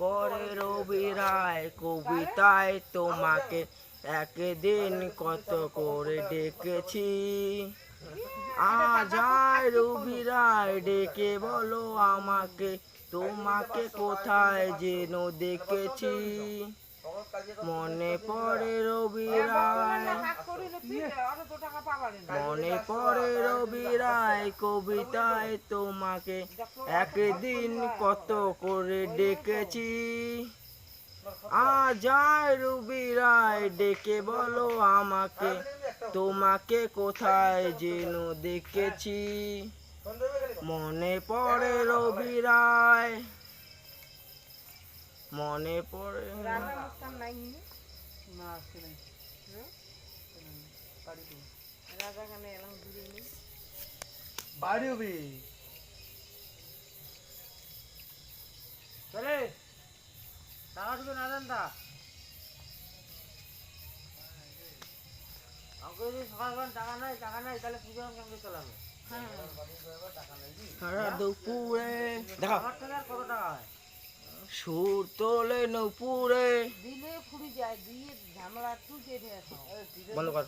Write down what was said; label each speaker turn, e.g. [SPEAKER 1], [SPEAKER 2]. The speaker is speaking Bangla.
[SPEAKER 1] পরে রবি রায় কবিতায় তোমাকে একদিন কত করে ডেকেছি। আজ আয় রবি রায় ডেকে বলো আমাকে, তোমাকে কোথায় যেন দেখেছি। মনে পড়ে রবি রায়, মনে পড়ে রবি রায় কবিতায় তোমাকে একদিন কত করে ডেকেছি। আজ আয় রবি রায় ডেকে বলো আমাকে, তোমাকে কোথায় যেন দেখেছি। মনে পড়ে রবি রায়, মনে পড়ে
[SPEAKER 2] বাড়ি হবে চলে টাকা ঢুকে না দেন তা আমাকে যদি সকালবেলা টাকা নাই তাহলে পুজো কেমন চালাবে?
[SPEAKER 1] সারা দুপুরে দেখা
[SPEAKER 2] আমার টাকা আর কত টাকা হয়?
[SPEAKER 1] সুর তোলে নুপুরে
[SPEAKER 3] দিলে ফুরি যায়, দিয়ে ঝামেলা তুই কেটে আসো।
[SPEAKER 1] বন্ধ কর।